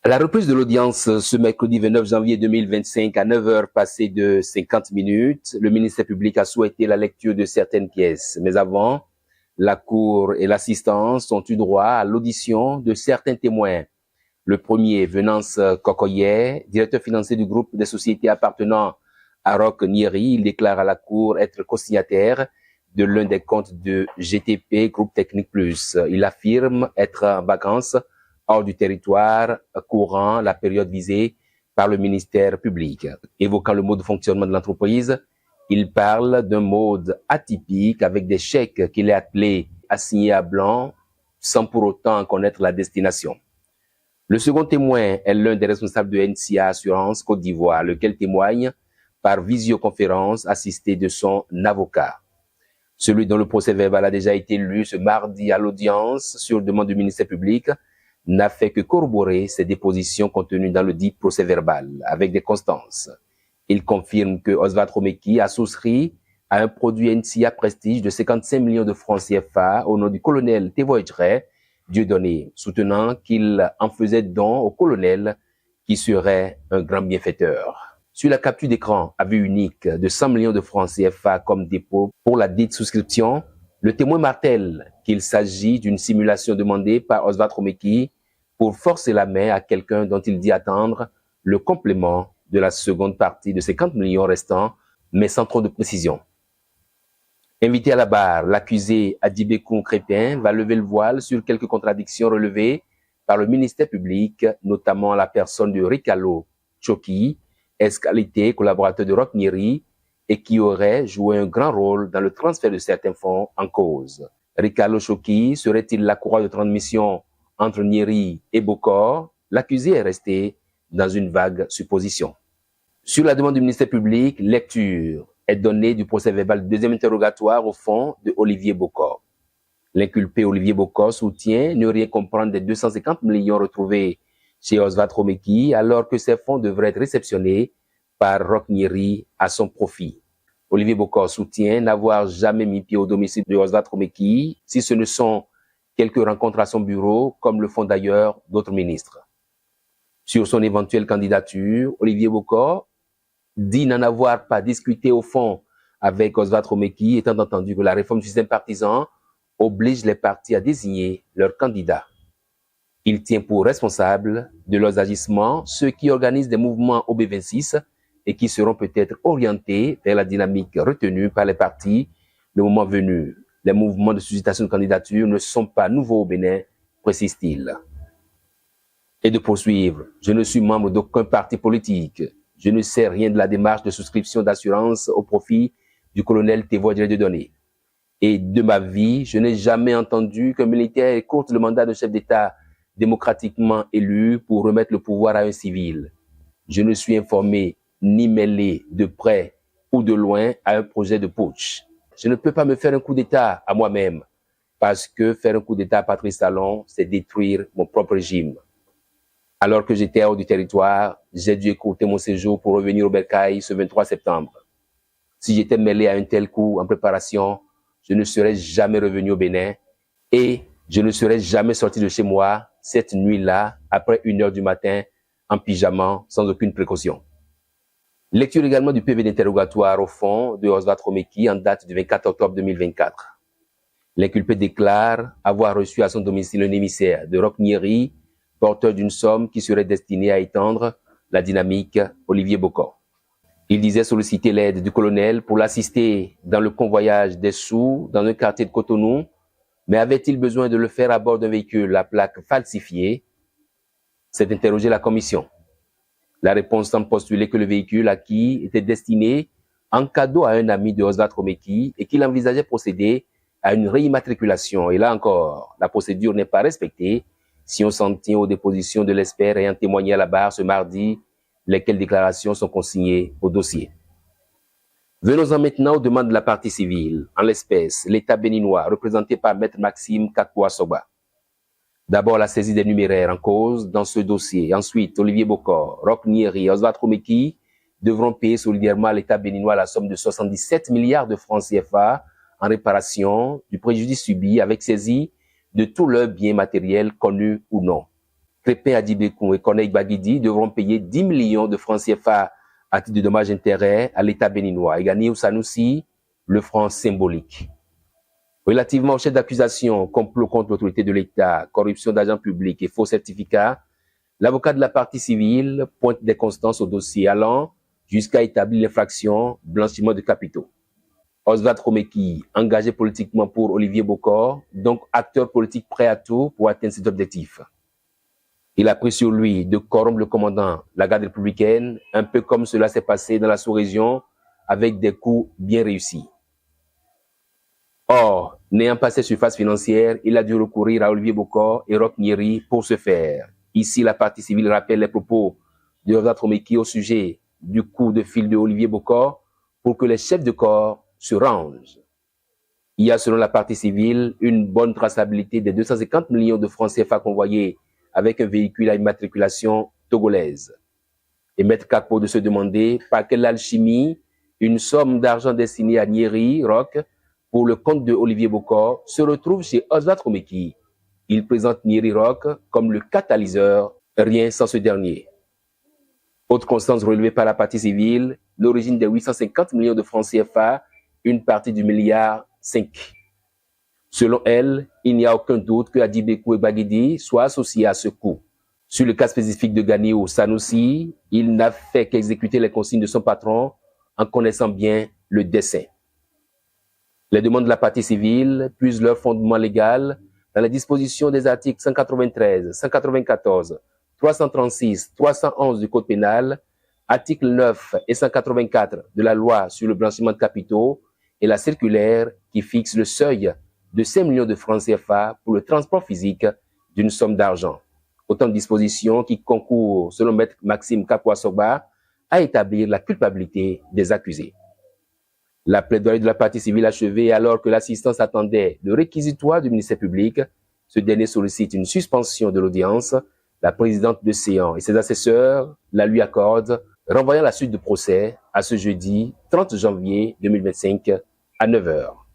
À la reprise de l'audience ce mercredi 29 janvier 2025 à 9 heures passées de 50 minutes, le ministère public a souhaité la lecture de certaines pièces. Mais avant, la Cour et l'assistance ont eu droit à l'audition de certains témoins. Le premier, Venance Kokoye, directeur financier du groupe des sociétés appartenant à Roch Nyeri, il déclare à la Cour être co-signataire de l'un des comptes de GTP, Groupe Technique Plus. Il affirme être en vacances hors du territoire courant la période visée par le ministère public. Évoquant le mode de fonctionnement de l'entreprise, il parle d'un mode atypique avec des chèques qu'il est appelé à signer à blanc sans pour autant en connaître la destination. Le second témoin est l'un des responsables de NCA Assurance Côte d'Ivoire, lequel témoigne par visioconférence assisté de son avocat. Celui dont le procès verbal a déjà été lu ce mardi à l'audience sur demande du ministère public n'a fait que corroborer ces dépositions contenues dans le dit procès verbal avec des constances. Il confirme que Oswald Romeki a souscrit à un produit NCA Prestige de 55 millions de francs CFA au nom du colonel Tevoidre Dieudonné, soutenant qu'il en faisait don au colonel qui serait un grand bienfaiteur. Sur la capture d'écran à vue unique de 100 millions de francs CFA comme dépôt pour la dite souscription, le témoin martèle qu'il s'agit d'une simulation demandée par Oswald Romeki pour forcer la main à quelqu'un dont il dit attendre le complément de la seconde partie de 50 millions restants, mais sans trop de précision. Invité à la barre, l'accusé Adibékoun Crépin va lever le voile sur quelques contradictions relevées par le ministère public, notamment la personne de Ricalo Choki, ex-qualité collaborateur de Roch Nyeri, et qui aurait joué un grand rôle dans le transfert de certains fonds en cause. Ricalo Choki serait-il la courroie de transmission entre Nyeri et Bokor? L'accusé est resté dans une vague supposition. Sur la demande du ministère public, lecture est donnée du procès verbal du deuxième interrogatoire au fond de Olivier Bokor. L'inculpé Olivier Bokor soutient ne rien comprendre des 250 millions retrouvés chez Oswald Romeki alors que ces fonds devraient être réceptionnés par Roch Nyeri à son profit. Olivier Bokor soutient n'avoir jamais mis pied au domicile de Oswald Romeki si ce ne sont quelques rencontres à son bureau, comme le font d'ailleurs d'autres ministres. Sur son éventuelle candidature, Olivier Bokor dit n'en avoir pas discuté au fond avec Oswald Romeki, étant entendu que la réforme du système partisan oblige les partis à désigner leurs candidats. Il tient pour responsable de leurs agissements ceux qui organisent des mouvements au B26 et qui seront peut-être orientés vers la dynamique retenue par les partis le moment venu. Les mouvements de sollicitation de candidature ne sont pas nouveaux au Bénin, précise-t-il. Et de poursuivre, je ne suis membre d'aucun parti politique. Je ne sais rien de la démarche de souscription d'assurance au profit du colonel Tevoidre Dieudonné. Et de ma vie, je n'ai jamais entendu qu'un militaire écourte le mandat de chef d'État démocratiquement élu pour remettre le pouvoir à un civil. Je ne suis informé ni mêlé de près ou de loin à un projet de putsch. Je ne peux pas me faire un coup d'État à moi-même parce que faire un coup d'État à Patrice Talon, c'est détruire mon propre régime. Alors que j'étais hors du territoire, j'ai dû écourter mon séjour pour revenir au Bercail ce 23 septembre. Si j'étais mêlé à un tel coup en préparation, je ne serais jamais revenu au Bénin et je ne serais jamais sorti de chez moi cette nuit-là après 1h du matin en pyjama sans aucune précaution. Lecture également du PV d'interrogatoire au fond de Oswald Romeki en date du 24 octobre 2024. L'inculpé déclare avoir reçu à son domicile un émissaire de Roch Nyeri, porteur d'une somme qui serait destinée à étendre la dynamique Olivier Bokor. Il disait solliciter l'aide du colonel pour l'assister dans le convoyage des sous dans un quartier de Cotonou, mais avait-il besoin de le faire à bord d'un véhicule à plaque falsifiée? C'est interrogé la commission. La réponse semble postuler que le véhicule acquis était destiné en cadeau à un ami de Oswald Romeki et qu'il envisageait procéder à une réimmatriculation. Et là encore, la procédure n'est pas respectée si on s'en tient aux dépositions de l'expert ayant témoigné à la barre ce mardi, lesquelles déclarations sont consignées au dossier. Venons-en maintenant aux demandes de la partie civile, en l'espèce l'État béninois, représenté par Maître Maxime Kakwa-Soba. D'abord, la saisie des numéraires en cause dans ce dossier. Ensuite, Olivier Bokor, Roch Nyeri et Oswald Romeki devront payer solidairement à l'État béninois la somme de 77 milliards de francs CFA en réparation du préjudice subi avec saisie de tous leurs biens matériels connus ou non. Crépin Adibékou et Corneille Baguidi devront payer 10 millions de francs CFA à titre de dommages-intérêts à l'État béninois et Ganiou Sanoussi le franc symbolique. Relativement au chef d'accusation, complot contre l'autorité de l'État, corruption d'agents publics et faux certificats, l'avocat de la partie civile pointe des constances au dossier allant jusqu'à établir l'infraction blanchiment de capitaux. Oswald Romeki, engagé politiquement pour Olivier Bokor, donc acteur politique prêt à tout pour atteindre cet objectif. Il a pris sur lui de corrompre le commandant de la garde républicaine, un peu comme cela s'est passé dans la sous-région avec des coups bien réussis. Or, n'ayant pas cette surface financière, il a dû recourir à Olivier Bokor et Roch Nyeri pour ce faire. Ici, la partie civile rappelle les propos de Oswald Romeki au sujet du coup de fil de Olivier Bokor pour que les chefs de corps se rangent. Il y a, selon la partie civile, une bonne traçabilité des 250 millions de francs CFA convoyés avec un véhicule à immatriculation togolaise. Et Maître Kakpo de se demander par quelle alchimie une somme d'argent destinée à Nyeri, Roch, pour le compte de Olivier Bokor, se retrouve chez Oswald Romeki. Il présente Nyeri Roch comme le catalyseur, rien sans ce dernier. Autre constance relevée par la partie civile, l'origine des 850 millions de francs CFA, une partie du milliard 5. Selon elle, il n'y a aucun doute que Adibékou et Baguidi soient associés à ce coup. Sur le cas spécifique de Ganiou Sanoussi, il n'a fait qu'exécuter les consignes de son patron en connaissant bien le dessein. Les demandes de la partie civile puisent leur fondement légal dans les dispositions des articles 193, 194, 336, 311 du Code pénal, articles 9 et 184 de la loi sur le blanchiment de capitaux et la circulaire qui fixe le seuil de 5 millions de francs CFA pour le transport physique d'une somme d'argent. Autant de dispositions qui concourent, selon Maître Maxime Kapwa-Sogba, à établir la culpabilité des accusés. La plaidoirie de la partie civile achevée alors que l'assistance attendait le réquisitoire du ministère public, ce dernier sollicite une suspension de l'audience. La présidente de séance et ses assesseurs la lui accordent, renvoyant la suite du procès à ce jeudi 30 janvier 2025 à 9h.